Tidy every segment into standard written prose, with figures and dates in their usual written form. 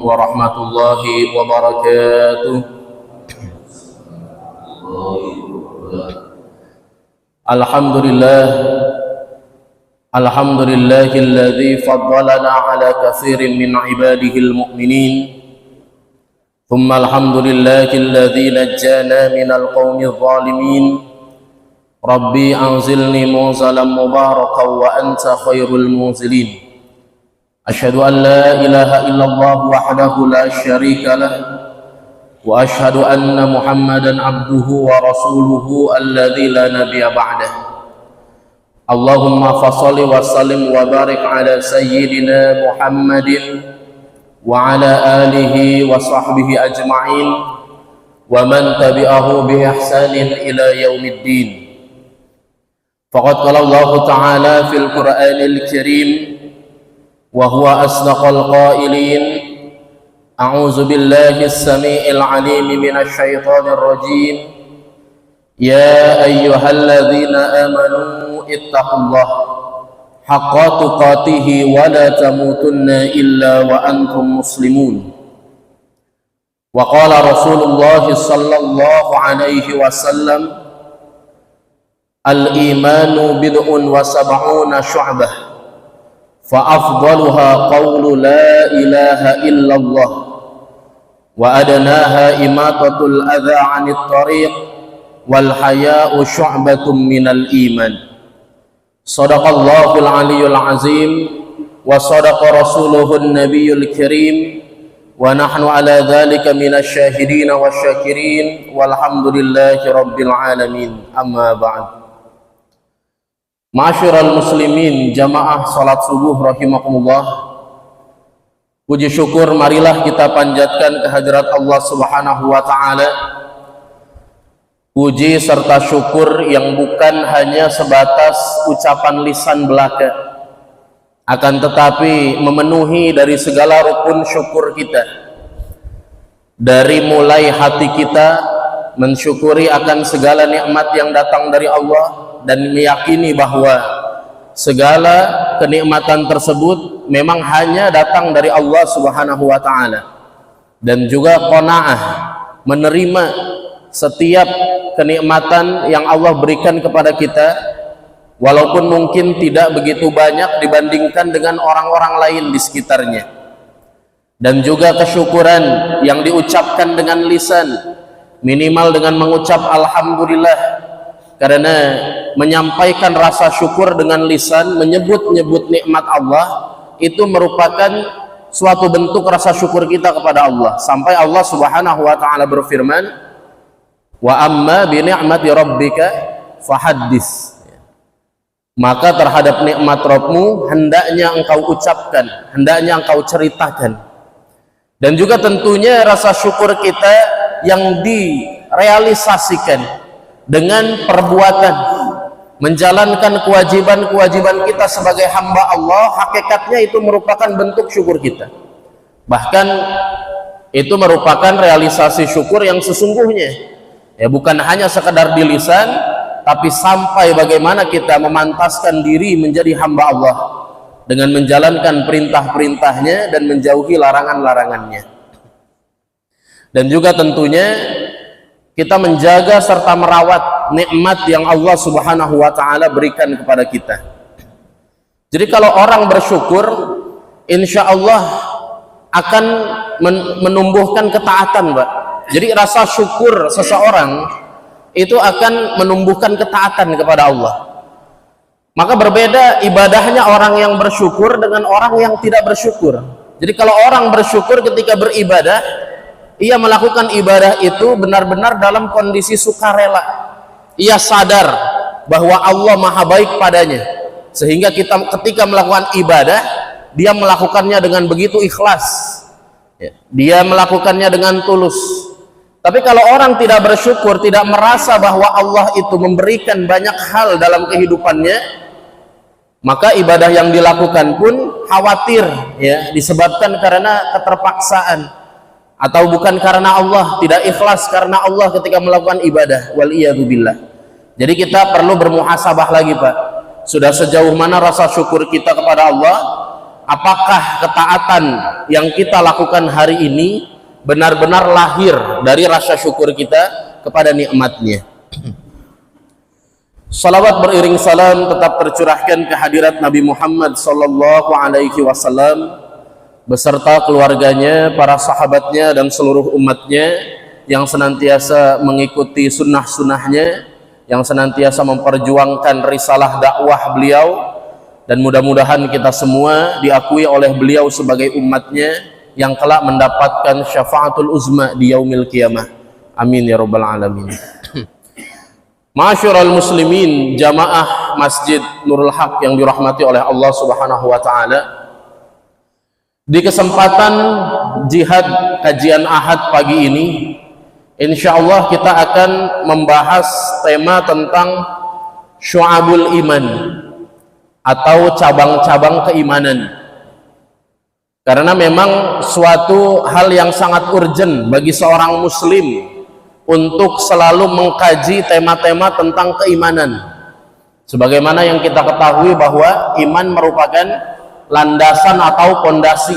warahmatullahi wabarakatuh. Alhamdulillahilladzi faddalana ala katsirin min ibadihil mu'minin. Thumma alhamdulillahilladzi najjana minal qaumidh dhalimin. Rabbi anzilni munzalan mubarakan wa anta khairul munzilin. Asyhadu an la ilaha illallah wahdahu la syarika lah wa asyhadu anna Muhammadan abduhu wa rasuluhu alladzi la nabiyya ba'dah. Allahumma fashalli wa sallim wa barik ala sayyidina Muhammadin wa ala alihi wa sahbihi ajma'in wa man tabi'ahu bi ihsanin ila yaumiddin. Faqad qala Allah Ta'ala fil Qur'anil Karim wa huwa asdaqal qailin. A'udzu billahi as-sami'il 'alim minasy syaithanir rajim. Ya ayyuhalladzina amanu ittaqullaha haqqa tuqatih wa la tamutunna illa wa antum muslimun. Wa qala Rasulullah sallallahu alaihi wasallam, al-imanu bid'un wa sab'una syu'bah, fa afdaluha qawlu la ilaha illallah, wa adnaha imatatul adha 'anit tariq, wal haya'u syu'batun minal iman. Shadaqallahul aliyyul azim wa sadaqa rasuluhun nabiyyul karim wa nahnu ala dhalika minasy syahidin wasyakirin walhamdulillahi rabbil alamin. Amma ba'd. Ma'asyiral muslimin, jamaah salat subuh rahimakumullah. Puji syukur marilah kita panjatkan kehadirat Allah Subhanahu wa taala. Puji serta syukur yang bukan hanya sebatas ucapan lisan belaka, akan tetapi memenuhi dari segala rukun syukur kita. Dari mulai hati kita mensyukuri akan segala nikmat yang datang dari Allah dan meyakini bahwa segala kenikmatan tersebut memang hanya datang dari Allah Subhanahu wa taala, dan juga qanaah menerima setiap kenikmatan yang Allah berikan kepada kita, walaupun mungkin tidak begitu banyak dibandingkan dengan orang-orang lain di sekitarnya. Dan juga kesyukuran yang diucapkan dengan lisan, minimal dengan mengucap alhamdulillah, karena menyampaikan rasa syukur dengan lisan, menyebut-nyebut nikmat Allah, itu merupakan suatu bentuk rasa syukur kita kepada Allah. Sampai Allah Subhanahu wa taala berfirman, wa amma bi ni'mati rabbika fahaddits. Maka terhadap nikmat Rabbmu hendaknya engkau ucapkan, hendaknya engkau ceritakan. Dan juga tentunya rasa syukur kita yang direalisasikan dengan perbuatan, menjalankan kewajiban-kewajiban kita sebagai hamba Allah, hakikatnya itu merupakan bentuk syukur kita. Bahkan itu merupakan realisasi syukur yang sesungguhnya. Ya, bukan hanya sekedar di lisan, tapi sampai bagaimana kita memantaskan diri menjadi hamba Allah dengan menjalankan perintah-perintahnya dan menjauhi larangan-larangannya. Dan juga tentunya kita menjaga serta merawat nikmat yang Allah Subhanahu wa taala berikan kepada kita. Jadi kalau orang bersyukur, insya Allah akan menumbuhkan ketaatan, Pak. Jadi rasa syukur seseorang itu akan menumbuhkan ketaatan kepada Allah. Maka berbeda ibadahnya orang yang bersyukur dengan orang yang tidak bersyukur. Jadi kalau orang bersyukur ketika beribadah, ia melakukan ibadah itu benar-benar dalam kondisi sukarela. Ia sadar bahwa Allah maha baik padanya, sehingga ketika melakukan ibadah, dia melakukannya dengan begitu ikhlas, dia melakukannya dengan tulus. Tapi kalau orang tidak bersyukur, tidak merasa bahwa Allah itu memberikan banyak hal dalam kehidupannya, maka ibadah yang dilakukan pun khawatir, ya, disebabkan karena keterpaksaan, atau bukan karena Allah, tidak ikhlas karena Allah ketika melakukan ibadah. Waliyadzubillah. Jadi kita perlu bermuhasabah lagi, Pak. Sudah sejauh mana rasa syukur kita kepada Allah? apakah ketaatan yang kita lakukan hari ini benar-benar lahir dari rasa syukur kita kepada nikmatnya. Salawat beriring salam tetap tercurahkan ke hadirat Nabi Muhammad sallallahu alaihi wasallam beserta keluarganya, para sahabatnya dan seluruh umatnya yang senantiasa mengikuti sunnah-sunnahnya, yang senantiasa memperjuangkan risalah dakwah beliau, dan mudah-mudahan kita semua diakui oleh beliau sebagai umatnya yang kelak mendapatkan syafaatul uzma di yaumil qiyamah. Amin ya rabbal alamin. Ma'asyiral muslimin, jamaah Masjid Nurul Haq yang dirahmati oleh Allah Subhanahu wa taala. Di kesempatan jihad kajian Ahad pagi ini, insyaallah kita akan membahas tema tentang syu'abul iman atau cabang-cabang keimanan. Karena memang suatu hal yang sangat urgent bagi seorang muslim untuk selalu mengkaji tema-tema tentang keimanan. Sebagaimana yang kita ketahui bahwa iman merupakan landasan atau pondasi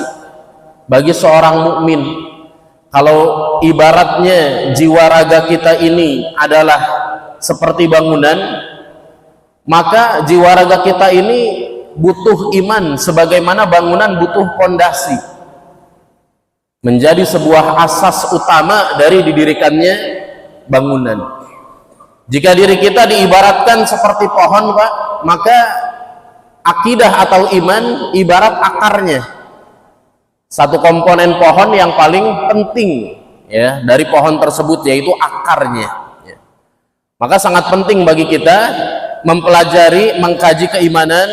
bagi seorang mukmin. Kalau ibaratnya jiwa raga kita ini adalah seperti bangunan, maka jiwa raga kita ini butuh iman sebagaimana bangunan butuh pondasi, menjadi sebuah asas utama dari didirikannya bangunan. Jika diri kita diibaratkan seperti pohon, Pak, maka akidah atau iman ibarat akarnya, satu komponen pohon yang paling penting ya dari pohon tersebut, yaitu akarnya ya. Maka sangat penting bagi kita mempelajari, mengkaji keimanan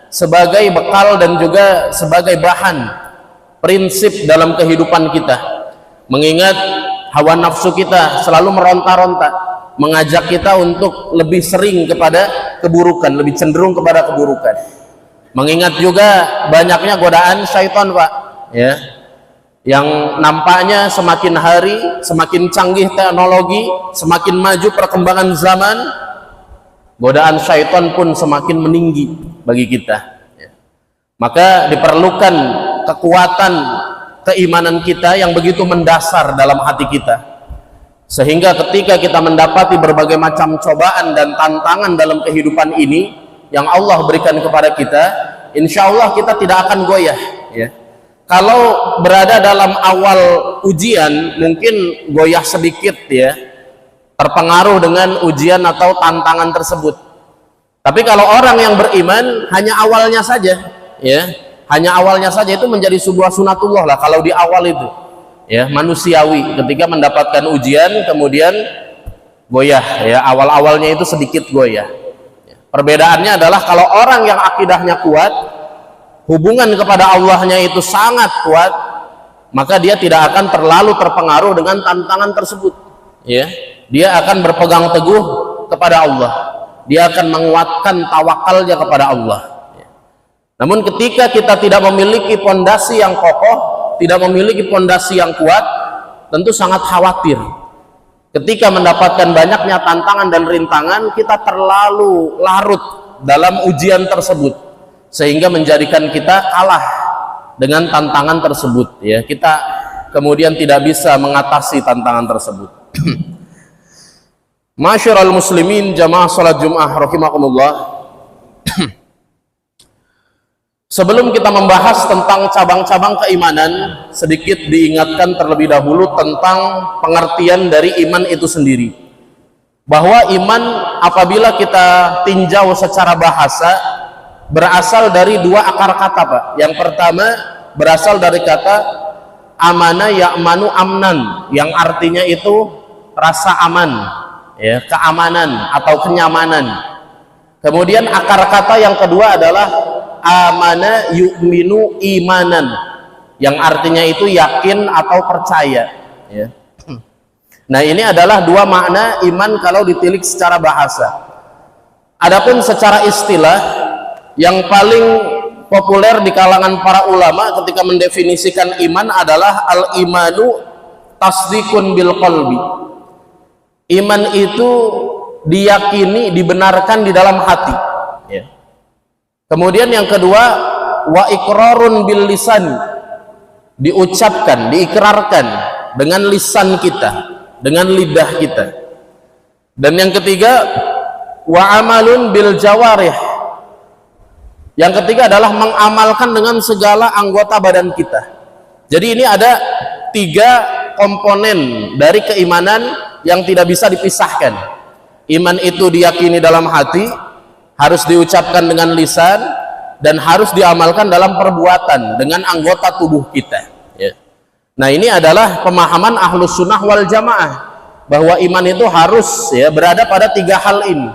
sebagai bekal dan juga sebagai bahan prinsip dalam kehidupan kita, mengingat hawa nafsu kita selalu meronta-ronta, mengajak kita untuk lebih sering kepada keburukan, lebih cenderung kepada keburukan. Mengingat juga banyaknya godaan syaitan, Pak, ya, yang nampaknya semakin hari semakin canggih teknologi, semakin maju perkembangan zaman, godaan syaitan pun semakin meninggi bagi kita ya. Maka diperlukan kekuatan keimanan kita yang begitu mendasar dalam hati kita, sehingga ketika kita mendapati berbagai macam cobaan dan tantangan dalam kehidupan ini yang Allah berikan kepada kita, insya Allah kita tidak akan goyah ya. Kalau berada dalam awal ujian mungkin goyah sedikit ya, terpengaruh dengan ujian atau tantangan tersebut. Tapi kalau orang yang beriman hanya awalnya saja ya, hanya awalnya saja, itu menjadi sebuah sunatullah lah kalau di awal itu ya, manusiawi ketika mendapatkan ujian kemudian goyah ya, awal-awalnya itu sedikit goyah ya. Perbedaannya adalah kalau orang yang akidahnya kuat, hubungan kepada Allahnya itu sangat kuat, maka dia tidak akan terlalu terpengaruh dengan tantangan tersebut ya. Dia akan berpegang teguh kepada Allah, dia akan menguatkan tawakalnya kepada Allah. Namun ketika kita tidak memiliki pondasi yang kokoh, tidak memiliki pondasi yang kuat, tentu sangat khawatir ketika mendapatkan banyaknya tantangan dan rintangan, kita terlalu larut dalam ujian tersebut sehingga menjadikan kita kalah dengan tantangan tersebut ya. Kita kemudian tidak bisa mengatasi tantangan tersebut. Ma'asyiral muslimin, jamaah salat Jumat rahimakumullah. Sebelum kita membahas tentang cabang-cabang keimanan, sedikit diingatkan terlebih dahulu tentang pengertian dari iman itu sendiri. Bahwa iman apabila kita tinjau secara bahasa berasal dari dua akar kata, Pak. Yang pertama berasal dari kata amana ya'manu amnan, yang artinya itu rasa aman ya, keamanan atau kenyamanan. Kemudian akar kata yang kedua adalah amana yu'minu imanan, yang artinya itu yakin atau percaya ya. Nah, ini adalah dua makna iman kalau ditilik secara bahasa. Adapun secara istilah, yang paling populer di kalangan para ulama ketika mendefinisikan iman adalah al-imanu tasdikun bil qalbi. Iman itu diyakini, dibenarkan di dalam hati ya. Kemudian yang kedua wa iqrarun bil lisan, diucapkan, diikrarkan dengan lisan kita, dengan lidah kita. Dan yang ketiga, wa amalun bil jawarih, yang ketiga adalah mengamalkan dengan segala anggota badan kita. Jadi ini ada 3 komponen dari keimanan yang tidak bisa dipisahkan. Iman itu diyakini dalam hati, harus diucapkan dengan lisan, dan harus diamalkan dalam perbuatan dengan anggota tubuh kita, ya. Nah, ini adalah pemahaman Ahlus Sunnah wal Jamaah, bahwa iman itu harus, ya, berada pada 3 hal ini.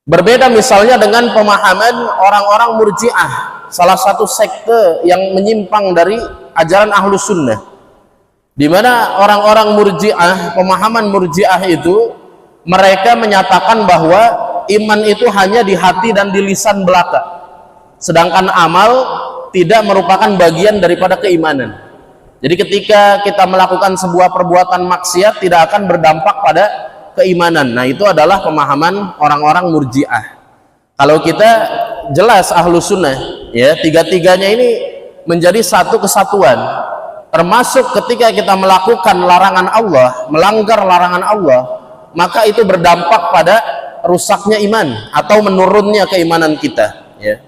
Berbeda misalnya dengan pemahaman orang-orang Murji'ah, salah satu sekte yang menyimpang dari ajaran Ahlus Sunnah, di mana orang-orang Murji'ah, pemahaman Murji'ah itu, mereka menyatakan bahwa iman itu hanya di hati dan di lisan belaka, sedangkan amal tidak merupakan bagian daripada keimanan. Jadi ketika kita melakukan sebuah perbuatan maksiat tidak akan berdampak pada keimanan. Nah, itu adalah pemahaman orang-orang Murji'ah. Kalau kita jelas Ahlus Sunnah, ya, 3-tiganya ini menjadi satu kesatuan, termasuk ketika kita melakukan larangan Allah, melanggar larangan Allah, maka itu berdampak pada rusaknya iman atau menurunnya keimanan kita, ya.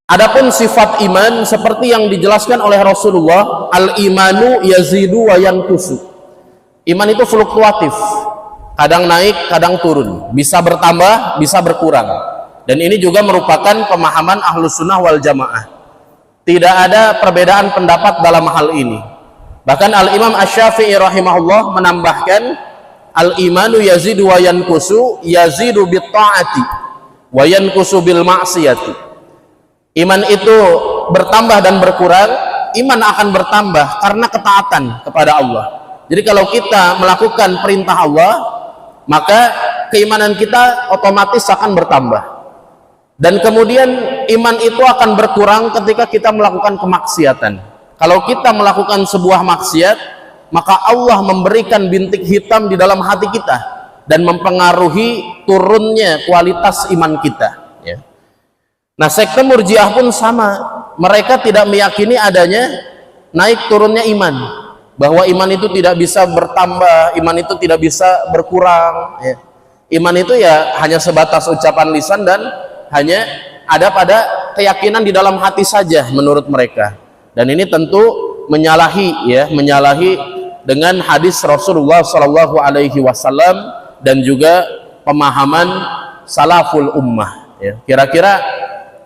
Adapun sifat iman seperti yang dijelaskan oleh Rasulullah, al-imanu yazidu wa yanqusu. Iman itu fluktuatif, kadang naik, kadang turun, bisa bertambah, bisa berkurang. Dan ini juga merupakan pemahaman Ahlus Sunnah wal Jamaah. Tidak ada perbedaan pendapat dalam hal ini. Bahkan Al-Imam Asy-Syafi'i rahimahullah menambahkan, al-imanu yazidu wa yanqusu, yazidu bit ta'ati wa yanqusu bil ma'siyati. Iman itu bertambah dan berkurang, iman akan bertambah karena ketaatan kepada Allah. Jadi kalau kita melakukan perintah Allah, maka keimanan kita otomatis akan bertambah. Dan kemudian iman itu akan berkurang ketika kita melakukan kemaksiatan. Kalau kita melakukan sebuah maksiat, maka Allah memberikan bintik hitam di dalam hati kita dan mempengaruhi turunnya kualitas iman kita, ya. Nah, sekte Murji'ah pun sama. Mereka tidak meyakini adanya naik turunnya iman, bahwa iman itu tidak bisa bertambah, iman itu tidak bisa berkurang, ya. Iman itu ya hanya sebatas ucapan lisan dan hanya ada pada keyakinan di dalam hati saja menurut mereka. Dan ini tentu menyalahi, ya, menyalahi dengan hadis Rasulullah Shallallahu Alaihi Wasallam dan juga pemahaman salaful ummah, ya. Kira-kira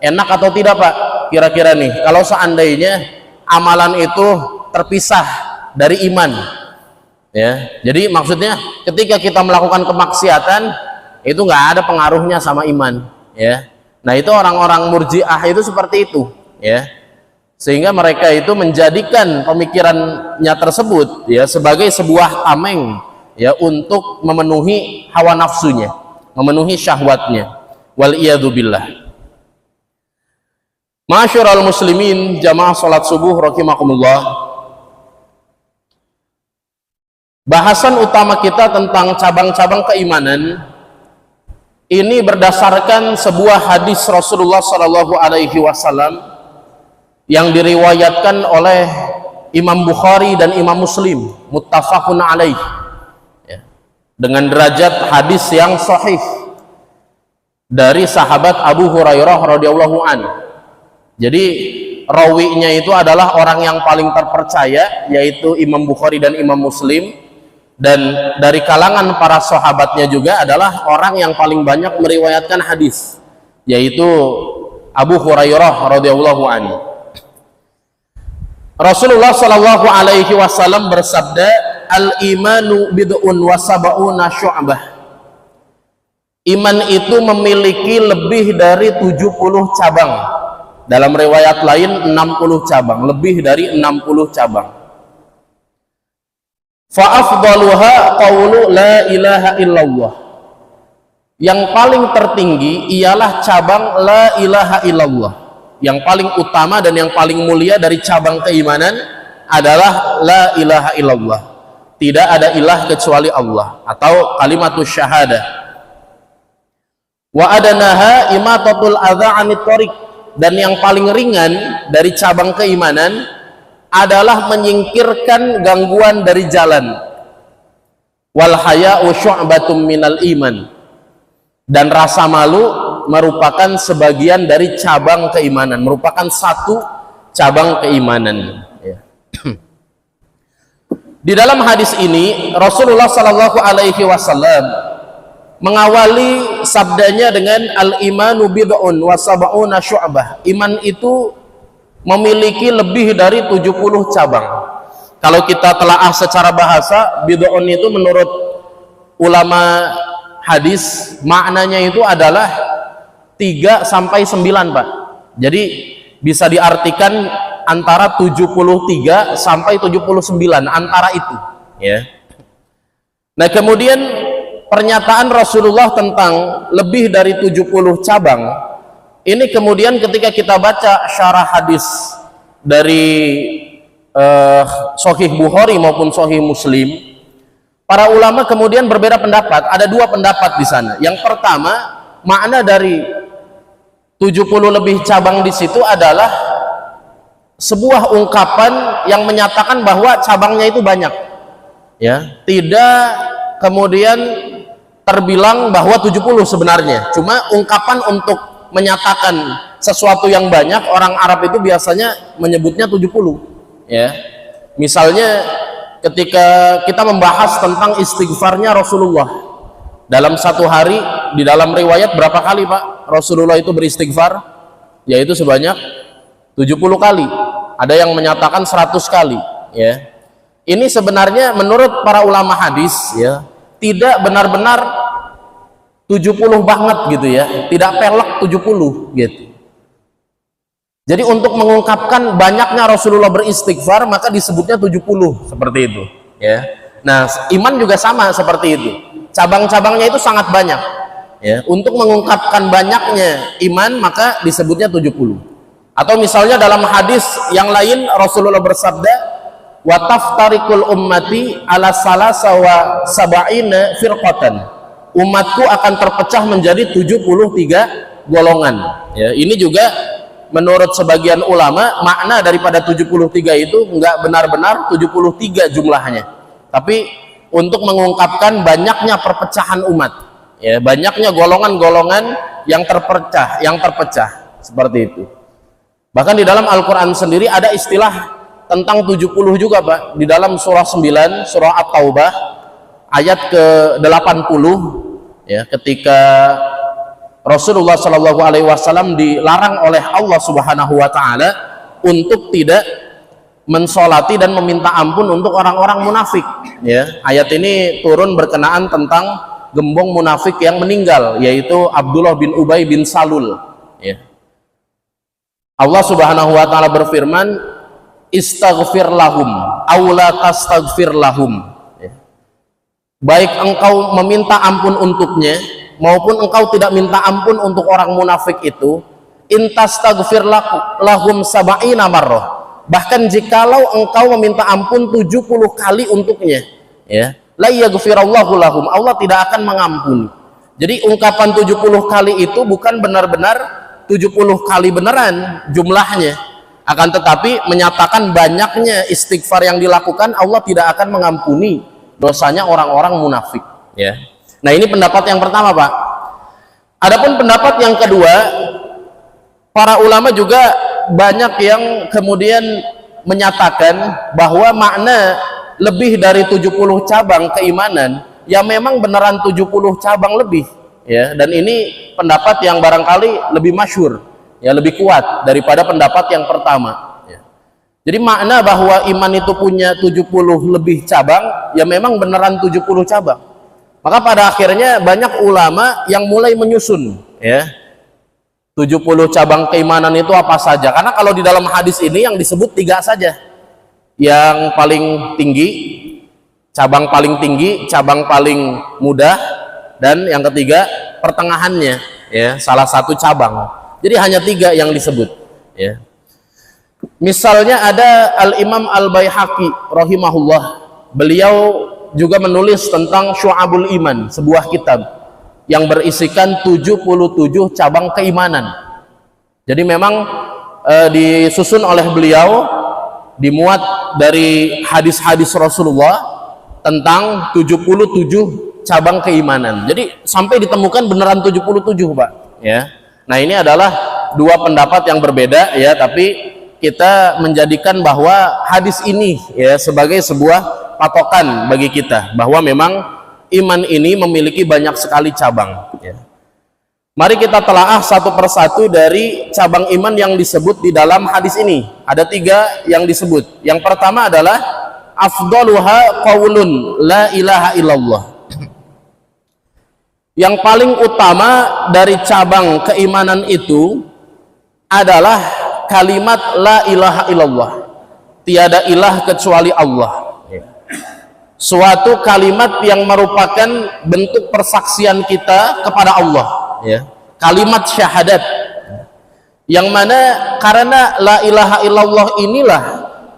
enak atau tidak, Pak? Kira-kira nih, kalau seandainya amalan itu terpisah dari iman, ya. Jadi maksudnya ketika kita melakukan kemaksiatan itu nggak ada pengaruhnya sama iman, ya. Nah, itu orang-orang Murji'ah itu seperti itu, ya. Sehingga mereka itu menjadikan pemikirannya tersebut, ya, sebagai sebuah tameng, ya, untuk memenuhi hawa nafsunya, memenuhi syahwatnya. Wal iyadu billah. Ma'asyiral muslimin, jamaah salat subuh rahimakumullah. Bahasan utama kita tentang cabang-cabang keimanan ini berdasarkan sebuah hadis Rasulullah Shallallahu Alaihi Wasallam yang diriwayatkan oleh Imam Bukhari dan Imam Muslim, muttafaqun alaih, ya, dengan derajat hadis yang sahih dari sahabat Abu Hurairah radhiyallahu anhu. Jadi rawinya itu adalah orang yang paling terpercaya, yaitu Imam Bukhari dan Imam Muslim, dan dari kalangan para sahabatnya juga adalah orang yang paling banyak meriwayatkan hadis, yaitu Abu Hurairah radhiyallahu anhu. Rasulullah Shallallahu Alaihi Wasallam bersabda, al-imanu bid'un wa sab'una syu'bah. Iman itu memiliki lebih dari 70 cabang. Dalam riwayat lain 60 cabang, lebih dari 60 cabang. Fa afdaluha qaulu la ilaha illallah. Yang paling tertinggi ialah cabang la ilaha illallah. Yang paling utama dan yang paling mulia dari cabang keimanan adalah la ilaha illallah. Tidak ada ilah kecuali Allah, atau kalimatus syahadah. Wa adanaha imatatul adza 'anit thoriq, dan yang paling ringan dari cabang keimanan adalah menyingkirkan gangguan dari jalan. Wal haya'u syu'batum minal iman, dan rasa malu merupakan sebagian dari cabang keimanan, merupakan satu cabang keimanan. Di dalam hadis ini Rasulullah Shallallahu Alaihi Wasallam mengawali sabdanya dengan al-imanu bid'un wa sab'una syu'bah. Iman itu memiliki lebih dari 70 cabang. Kalau kita telaah secara bahasa, bid'un itu menurut ulama hadis maknanya itu adalah 3 sampai 9, Pak. Jadi bisa diartikan antara 73 sampai 79, antara itu, ya. Nah, kemudian pernyataan Rasulullah tentang lebih dari 70 cabang ini kemudian ketika kita baca syarah hadis dari Sahih Bukhari maupun Sahih Muslim, para ulama kemudian berbeda pendapat. Ada 2 pendapat di sana. Yang pertama, makna dari 70 lebih cabang di situ adalah sebuah ungkapan yang menyatakan bahwa cabangnya itu banyak, ya, tidak kemudian terbilang bahwa 70 sebenarnya, cuma ungkapan untuk menyatakan sesuatu yang banyak. Orang Arab itu biasanya menyebutnya 70, ya. Misalnya ketika kita membahas tentang istighfarnya Rasulullah dalam satu hari, di dalam riwayat berapa kali, Pak, Rasulullah itu beristighfar? Yaitu sebanyak 70 kali. Ada yang menyatakan 100 kali, ya. Ini sebenarnya menurut para ulama hadis, ya, tidak benar-benar 70 banget gitu, ya, tidak pelek 70 gitu. Jadi untuk mengungkapkan banyaknya Rasulullah beristighfar maka disebutnya 70 seperti itu, ya. Nah, iman juga sama seperti itu, cabang-cabangnya itu sangat banyak, ya. Untuk mengungkapkan banyaknya iman maka disebutnya 70. Atau misalnya dalam hadis yang lain Rasulullah bersabda, wa taftarikul ummati ala salasa wa sab'ina firqatan, umatku akan terpecah menjadi 73 golongan, ya. Ini juga menurut sebagian ulama makna daripada 73 itu enggak benar-benar 73 jumlahnya, tapi untuk mengungkapkan banyaknya perpecahan umat, ya, banyaknya golongan-golongan yang terpecah seperti itu. Bahkan di dalam Al-Quran sendiri ada istilah tentang 70 juga, Pak. Di dalam surah 9, surah At-Taubah ayat ke-80, ya, ketika Rasulullah Shallallahu Alaihi Wasallam dilarang oleh Allah Subhanahu Wa Taala untuk tidak mensolati dan meminta ampun untuk orang-orang munafik, ya. Ayat ini turun berkenaan tentang gembong munafik yang meninggal, yaitu Abdullah bin Ubay bin Salul, ya. Allah Subhanahu wa taala berfirman, istaghfir lahum aw la tastaghfir lahum, ya. Baik engkau meminta ampun untuknya maupun engkau tidak minta ampun untuk orang munafik itu, intastaghfir lahum sab'ina marrah, bahkan jikalau engkau meminta ampun 70 kali untuknya, ya, la yaghfirallahu lahum, Allah tidak akan mengampuni. Jadi ungkapan 70 kali itu bukan benar-benar 70 kali beneran jumlahnya, akan tetapi menyatakan banyaknya istighfar yang dilakukan, Allah tidak akan mengampuni dosanya orang-orang munafik, ya. Nah, ini pendapat yang pertama, Pak. Adapun pendapat yang kedua, para ulama juga banyak yang kemudian menyatakan bahwa makna lebih dari 70 cabang keimanan ya memang beneran 70 cabang lebih, ya. Dan ini pendapat yang barangkali lebih masyhur, ya, lebih kuat daripada pendapat yang pertama, ya. Jadi makna bahwa iman itu punya 70 lebih cabang ya memang beneran 70 cabang. Maka pada akhirnya banyak ulama yang mulai menyusun, ya, 70 cabang keimanan itu apa saja. Karena kalau di dalam hadis ini yang disebut 3 saja, yang paling tinggi, cabang paling tinggi, cabang paling mudah, dan yang ketiga pertengahannya, ya, salah satu cabang. Jadi hanya 3 yang disebut, ya. Misalnya ada Al-Imam Al-Baihaqi rahimahullah, beliau juga menulis tentang Syu'abul Iman, sebuah kitab. yang berisikan 77 cabang keimanan. Jadi memang disusun oleh beliau, dimuat dari hadis-hadis Rasulullah tentang 77 cabang keimanan. Jadi sampai ditemukan beneran 77, Pak, ya. Nah, ini adalah dua pendapat yang berbeda, ya, tapi kita menjadikan bahwa hadis ini, ya, sebagai sebuah patokan bagi kita bahwa memang iman ini memiliki banyak sekali cabang, ya. Mari kita telaah satu persatu dari cabang iman yang disebut di dalam hadis ini. Ada 3 yang disebut. Yang pertama adalah afdaluha qaulun la ilaha illallah. Yang paling utama dari cabang keimanan itu adalah kalimat la ilaha illallah. Tiada ilah kecuali Allah. Suatu kalimat yang merupakan bentuk persaksian kita kepada Allah, ya. Kalimat syahadat, yang mana karena la ilaha illallah inilah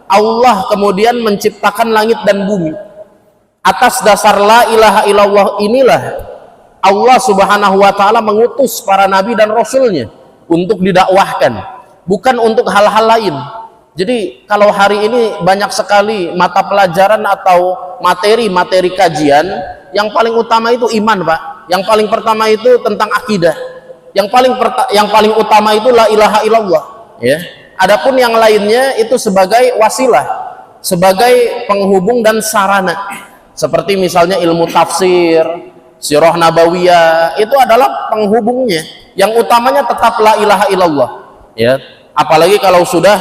Allah kemudian menciptakan langit dan bumi. Atas dasar la ilaha illallah inilah Allah subhanahu wa ta'ala mengutus para nabi dan rasulnya untuk didakwahkan, bukan untuk hal-hal lain. Jadi kalau hari ini banyak sekali mata pelajaran atau materi-materi kajian, yang paling utama itu iman, Pak. Yang paling pertama itu tentang akidah. Yang paling utama itu la ilaha illallah, ya. Adapun yang lainnya itu sebagai wasilah, sebagai penghubung dan sarana. Seperti misalnya ilmu tafsir, sirah nabawiyah, itu adalah penghubungnya. Yang utamanya tetap la ilaha illallah, ya. Apalagi kalau sudah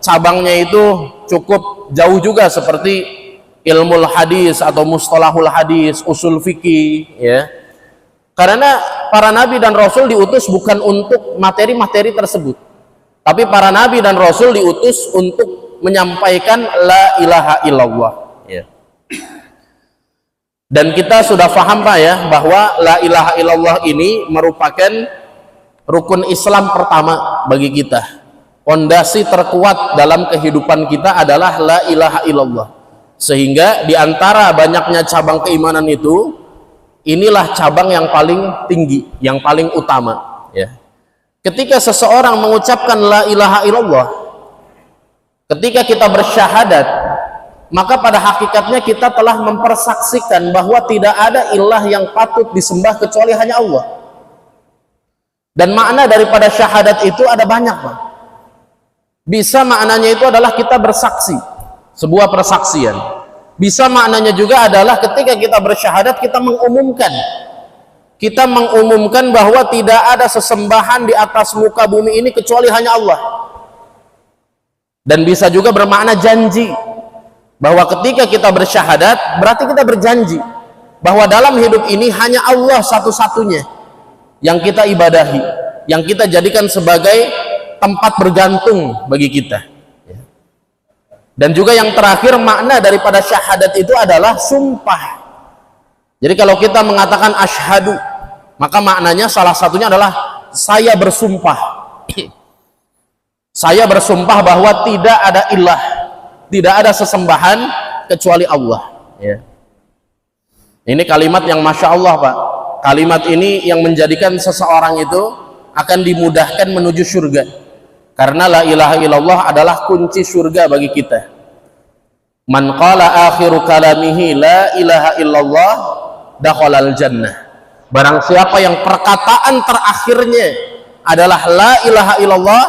cabangnya itu cukup jauh juga, seperti ilmu hadis atau mustalahul hadis, usul fikih, ya. Karena para nabi dan rasul diutus bukan untuk materi-materi tersebut, tapi para nabi dan rasul diutus untuk menyampaikan la ilaha illallah, ya. Dan kita sudah paham, Pak, ya, bahwa la ilaha illallah ini merupakan rukun Islam pertama bagi kita. Pondasi terkuat dalam kehidupan kita adalah la ilaha illallah. Sehingga di antara banyaknya cabang keimanan itu, inilah cabang yang paling tinggi, yang paling utama, ya. Ketika seseorang mengucapkan la ilaha illallah, ketika kita bersyahadat, maka pada hakikatnya kita telah mempersaksikan bahwa tidak ada ilah yang patut disembah kecuali hanya Allah. Dan makna daripada syahadat itu ada banyak, Pak. Bisa maknanya itu adalah kita bersaksi, sebuah persaksian. Bisa maknanya juga adalah ketika kita bersyahadat, kita mengumumkan bahwa tidak ada sesembahan di atas muka bumi ini kecuali hanya Allah. Dan bisa juga bermakna janji, bahwa ketika kita bersyahadat berarti kita berjanji bahwa dalam hidup ini hanya Allah satu-satunya yang kita ibadahi, yang kita jadikan sebagai tempat bergantung bagi kita. Dan juga yang terakhir, makna daripada syahadat itu adalah sumpah. Jadi kalau kita mengatakan asyhadu, maka maknanya salah satunya adalah saya bersumpah. Saya bersumpah bahwa tidak ada ilah, tidak ada sesembahan kecuali Allah, ya. Ini kalimat yang masya Allah, Pak. Kalimat ini yang menjadikan seseorang itu akan dimudahkan menuju surga. Karena la ilaha illallah adalah kunci surga bagi kita. Man qala akhiru kalamihi la ilaha illallah dakhalal jannah. Barang siapa yang perkataan terakhirnya adalah la ilaha illallah,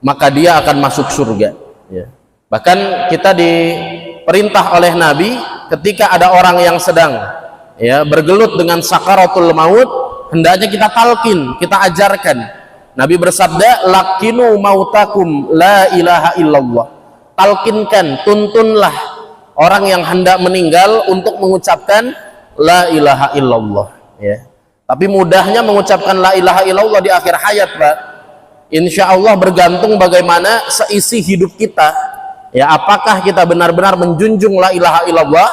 maka dia akan masuk surga, ya. Bahkan kita diperintah oleh Nabi ketika ada orang yang sedang, ya, bergelut dengan sakaratul maut, hendaknya kita talqin, kita ajarkan. Nabi bersabda, lakinu mautakum la ilaha illallah. Talkinkan, tuntunlah orang yang hendak meninggal untuk mengucapkan la ilaha illallah, ya. Tapi mudahnya mengucapkan la ilaha illallah di akhir hayat, Pak. Insya Allah bergantung bagaimana seisi hidup kita, ya. Apakah kita benar-benar menjunjung la ilaha illallah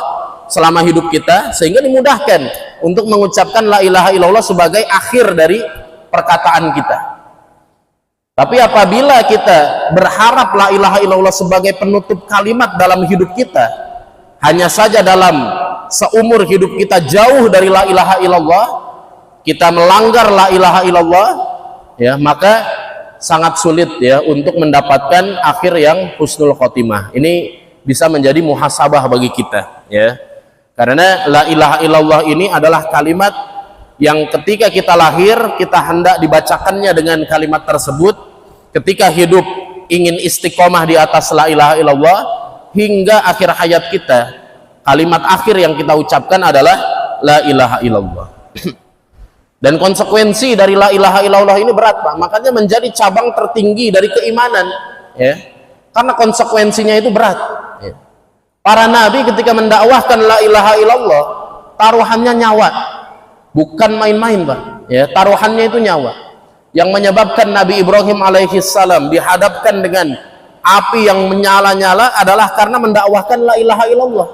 selama hidup kita, sehingga dimudahkan untuk mengucapkan la ilaha illallah sebagai akhir dari perkataan kita. Tapi apabila kita berharap la ilaha illallah sebagai penutup kalimat dalam hidup kita, hanya saja dalam seumur hidup kita jauh dari la ilaha illallah, kita melanggar la ilaha illallah, ya, maka sangat sulit ya untuk mendapatkan akhir yang husnul khotimah. Ini bisa menjadi muhasabah bagi kita, ya. Karena la ilaha illallah ini adalah kalimat yang ketika kita lahir kita hendak dibacakannya dengan kalimat tersebut, ketika hidup ingin istiqomah di atas la ilaha illallah, hingga akhir hayat kita kalimat akhir yang kita ucapkan adalah la ilaha illallah. Dan konsekuensi dari la ilaha illallah ini berat, Pak. Makanya menjadi cabang tertinggi dari keimanan, ya. Karena konsekuensinya itu berat, ya. Para nabi ketika mendakwahkan la ilaha illallah, taruhannya nyawa. Bukan main-main, Pak. Ya, taruhannya itu nyawa. Yang menyebabkan Nabi Ibrahim alaihissalam dihadapkan dengan api yang menyala-nyala adalah karena mendakwahkan la ilaha illallah.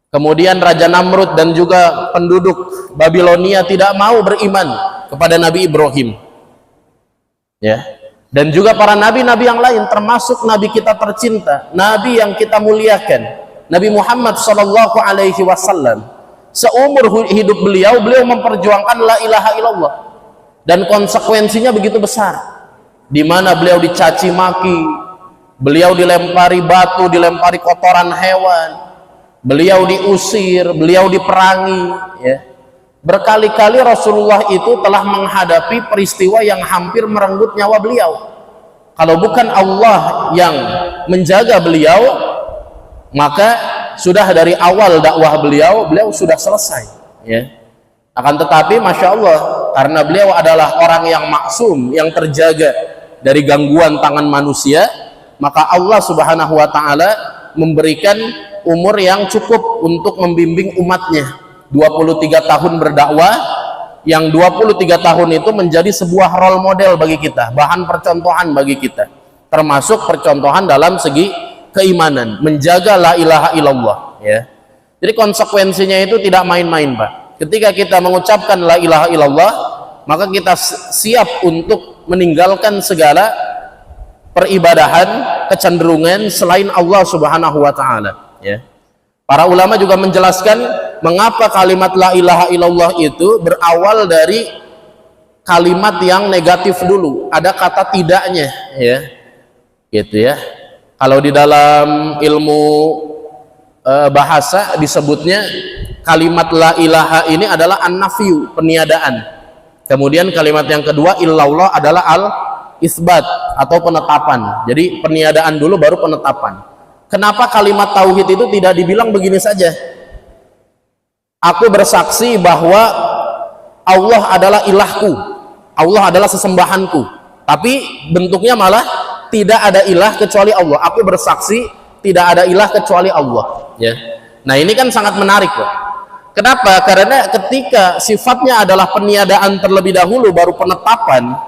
Kemudian Raja Namrud dan juga penduduk Babilonia tidak mau beriman kepada Nabi Ibrahim, ya. Dan juga para nabi-nabi yang lain, termasuk nabi kita tercinta, nabi yang kita muliakan, Nabi Muhammad sallallahu alaihi wasallam. Seumur hidup beliau memperjuangkan la ilaha illallah, dan konsekuensinya begitu besar, di mana beliau dicaci maki, beliau dilempari batu, dilempari kotoran hewan, beliau diusir, beliau diperangi, ya. Berkali-kali Rasulullah itu telah menghadapi peristiwa yang hampir merenggut nyawa beliau. Kalau bukan Allah yang menjaga beliau, maka sudah dari awal dakwah beliau sudah selesai, ya. Akan tetapi Masya Allah, karena beliau adalah orang yang maksum, yang terjaga dari gangguan tangan manusia, maka Allah subhanahu wa ta'ala memberikan umur yang cukup untuk membimbing umatnya. 23 tahun berdakwah, yang 23 tahun itu menjadi sebuah role model bagi kita, bahan percontohan bagi kita, termasuk percontohan dalam segi keimanan, menjaga la ilaha illallah, ya. Jadi konsekuensinya itu tidak main-main, Pak. Ketika kita mengucapkan la ilaha illallah, maka kita siap untuk meninggalkan segala peribadahan, kecenderungan selain Allah subhanahu wa ta'ala, ya. Para ulama juga menjelaskan mengapa kalimat la ilaha illallah itu berawal dari kalimat yang negatif dulu, ada kata tidaknya, ya, gitu ya. Kalau di dalam ilmu bahasa disebutnya kalimat la ilaha ini adalah an-nafyu, peniadaan. Kemudian kalimat yang kedua illallah adalah al-isbat atau penetapan. Jadi peniadaan dulu baru penetapan. Kenapa kalimat tauhid itu tidak dibilang begini saja? Aku bersaksi bahwa Allah adalah ilahku, Allah adalah sesembahanku, tapi bentuknya malah tidak ada ilah kecuali Allah. Aku bersaksi tidak ada ilah kecuali Allah, ya. Nah, ini kan sangat menarik, Pak. Kenapa? Karena ketika sifatnya adalah peniadaan terlebih dahulu baru penetapan,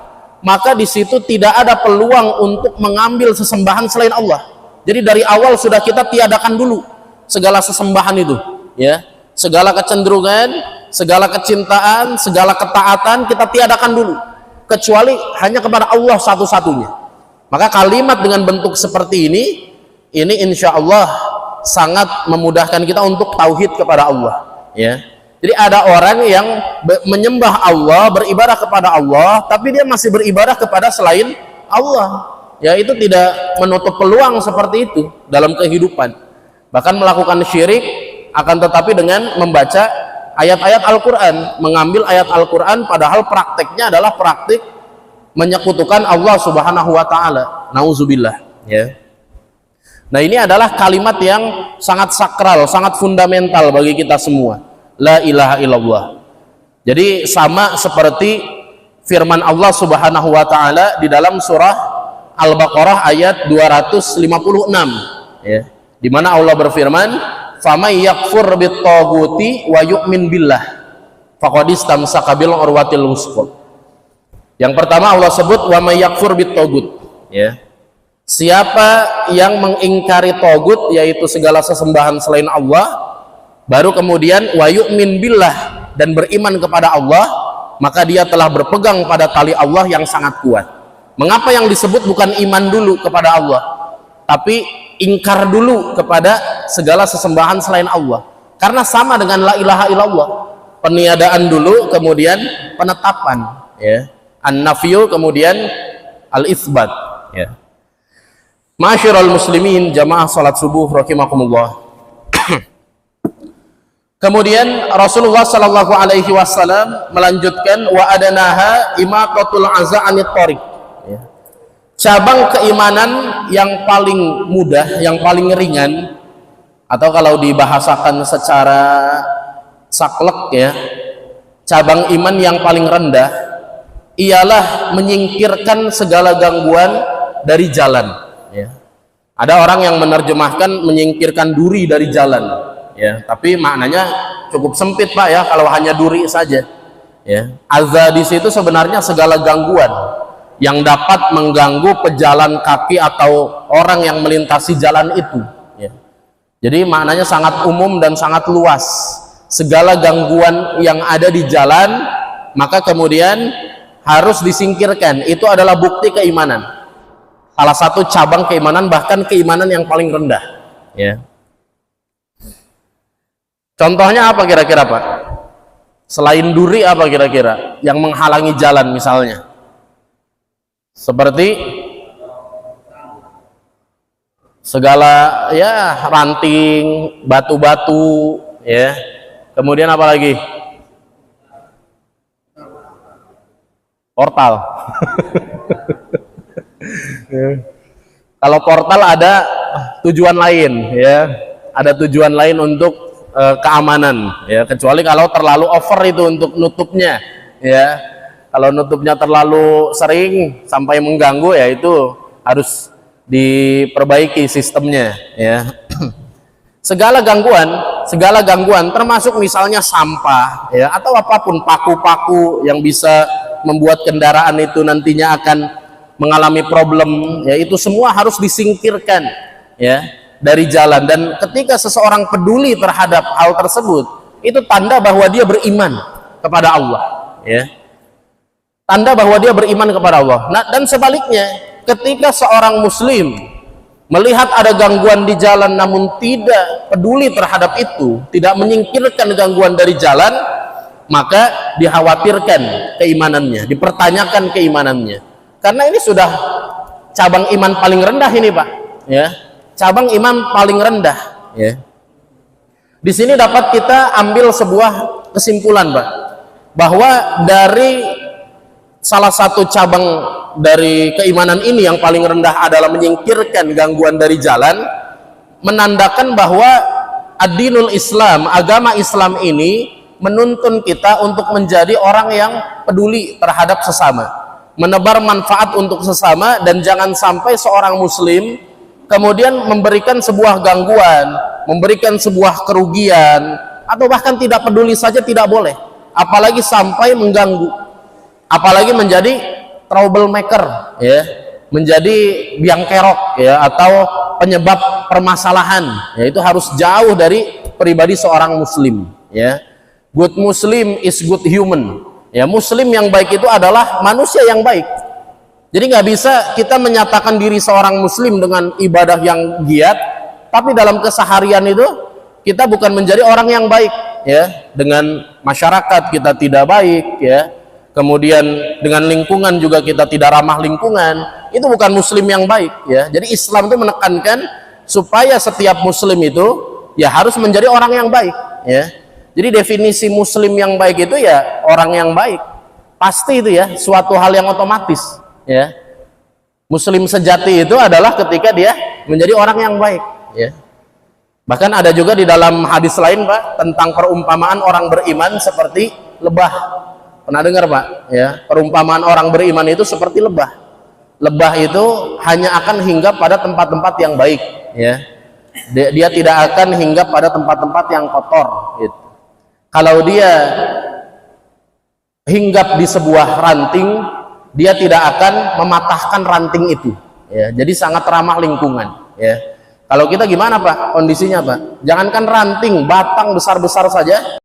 maka di situ tidak ada peluang untuk mengambil sesembahan selain Allah. Jadi dari awal sudah kita tiadakan dulu segala sesembahan itu, ya. Segala kecenderungan, segala kecintaan, segala ketaatan kita tiadakan dulu, kecuali hanya kepada Allah satu-satunya. Maka kalimat dengan bentuk seperti ini insya Allah sangat memudahkan kita untuk tauhid kepada Allah, ya. Jadi ada orang yang menyembah Allah, beribadah kepada Allah, tapi dia masih beribadah kepada selain Allah. Ya, itu tidak menutup peluang seperti itu dalam kehidupan, bahkan melakukan syirik, akan tetapi dengan membaca ayat-ayat Al-Quran, mengambil ayat Al-Quran padahal prakteknya adalah praktik menyekutukan Allah subhanahu wa ta'ala. Nauzubillah, ya. Nah, ini adalah kalimat yang sangat sakral, sangat fundamental bagi kita semua, la ilaha illallah. Jadi sama seperti firman Allah subhanahu wa ta'ala di dalam surah Al-Baqarah ayat 256, ya, di mana Allah berfirman, "Famay yakfur bit-taghuti wa yu'min billah faqad istamsaka bil urwatil wuthqa." Yang pertama Allah sebut wa may yakfur bit-taghut, ya. Siapa yang mengingkari taghut, yaitu segala sesembahan selain Allah, baru kemudian wa yu'min billah, dan beriman kepada Allah, maka dia telah berpegang pada tali Allah yang sangat kuat. Mengapa yang disebut bukan iman dulu kepada Allah, tapi ingkar dulu kepada segala sesembahan selain Allah? Karena sama dengan la ilaha illallah. Peniadaan dulu, kemudian penetapan, ya. An-nafyu, kemudian al-itsbat, ya. Ma'asyiral muslimin, jamaah salat subuh rahimakumullah. Kemudian Rasulullah sallallahu alaihi wasallam melanjutkan, wa adanaha imatatul aza anit thariq, ya. Cabang keimanan yang paling mudah, yang paling ringan, atau kalau dibahasakan secara saklek, ya, cabang iman yang paling rendah ialah menyingkirkan segala gangguan dari jalan, ya. Ada orang yang menerjemahkan menyingkirkan duri dari jalan, ya, tapi maknanya cukup sempit, Pak, ya, kalau hanya duri saja, ya. Azza di situ sebenarnya segala gangguan yang dapat mengganggu pejalan kaki atau orang yang melintasi jalan itu, ya. Jadi maknanya sangat umum dan sangat luas. Segala gangguan yang ada di jalan maka kemudian harus disingkirkan. Itu adalah bukti keimanan, salah satu cabang keimanan, bahkan keimanan yang paling rendah, ya. Contohnya apa kira-kira, Pak? Selain duri, apa kira-kira yang menghalangi jalan misalnya? Seperti segala, ya, ranting, batu-batu, ya. Kemudian apa lagi? Portal. Kalau portal ada tujuan lain, ya. Ada tujuan lain untuk keamanan, ya. Kecuali kalau terlalu over itu untuk nutupnya, ya. Kalau nutupnya terlalu sering sampai mengganggu, ya itu harus diperbaiki sistemnya, ya. Segala gangguan termasuk misalnya sampah, ya, atau apapun, paku-paku yang bisa membuat kendaraan itu nantinya akan mengalami problem, ya, itu semua harus disingkirkan, ya, dari jalan. Dan ketika seseorang peduli terhadap hal tersebut, itu tanda bahwa dia beriman kepada Allah, ya. Tanda bahwa dia beriman kepada Allah. Nah, dan sebaliknya, ketika seorang muslim melihat ada gangguan di jalan namun tidak peduli terhadap itu, tidak menyingkirkan gangguan dari jalan, maka dikhawatirkan keimanannya, dipertanyakan keimanannya. Karena ini sudah cabang iman paling rendah ini, Pak, ya. Cabang iman paling rendah, ya. Di sini dapat kita ambil sebuah kesimpulan, Pak, bahwa dari salah satu cabang dari keimanan ini yang paling rendah adalah menyingkirkan gangguan dari jalan, menandakan bahwa ad-dinul Islam, agama Islam ini menuntun kita untuk menjadi orang yang peduli terhadap sesama, menebar manfaat untuk sesama, dan jangan sampai seorang muslim kemudian memberikan sebuah gangguan, memberikan sebuah kerugian, atau bahkan tidak peduli saja tidak boleh, apalagi sampai mengganggu, apalagi menjadi troublemaker, ya, menjadi biang kerok, ya, atau penyebab permasalahan, ya. Itu harus jauh dari pribadi seorang muslim, ya. Good Muslim is good human, ya. Muslim yang baik itu adalah manusia yang baik. Jadi nggak bisa kita menyatakan diri seorang muslim dengan ibadah yang giat, tapi dalam keseharian itu kita bukan menjadi orang yang baik, ya. Dengan masyarakat kita tidak baik, ya. Kemudian dengan lingkungan juga kita tidak ramah lingkungan, itu bukan muslim yang baik, ya. Jadi Islam itu menekankan supaya setiap muslim itu ya harus menjadi orang yang baik, ya. Jadi definisi muslim yang baik itu ya orang yang baik, pasti itu, ya, suatu hal yang otomatis, ya. Muslim sejati itu adalah ketika dia menjadi orang yang baik, ya. Bahkan ada juga di dalam hadis lain, Pak, tentang perumpamaan orang beriman seperti lebah. Pernah dengar, Pak, ya, perumpamaan orang beriman itu seperti lebah. Lebah itu hanya akan hinggap pada tempat-tempat yang baik, ya. Dia tidak akan hinggap pada tempat-tempat yang kotor, gitu. Kalau dia hinggap di sebuah ranting, dia tidak akan mematahkan ranting itu, ya. Jadi sangat ramah lingkungan, ya. Kalau kita gimana, Pak, kondisinya, Pak? Jangankan ranting, batang besar-besar saja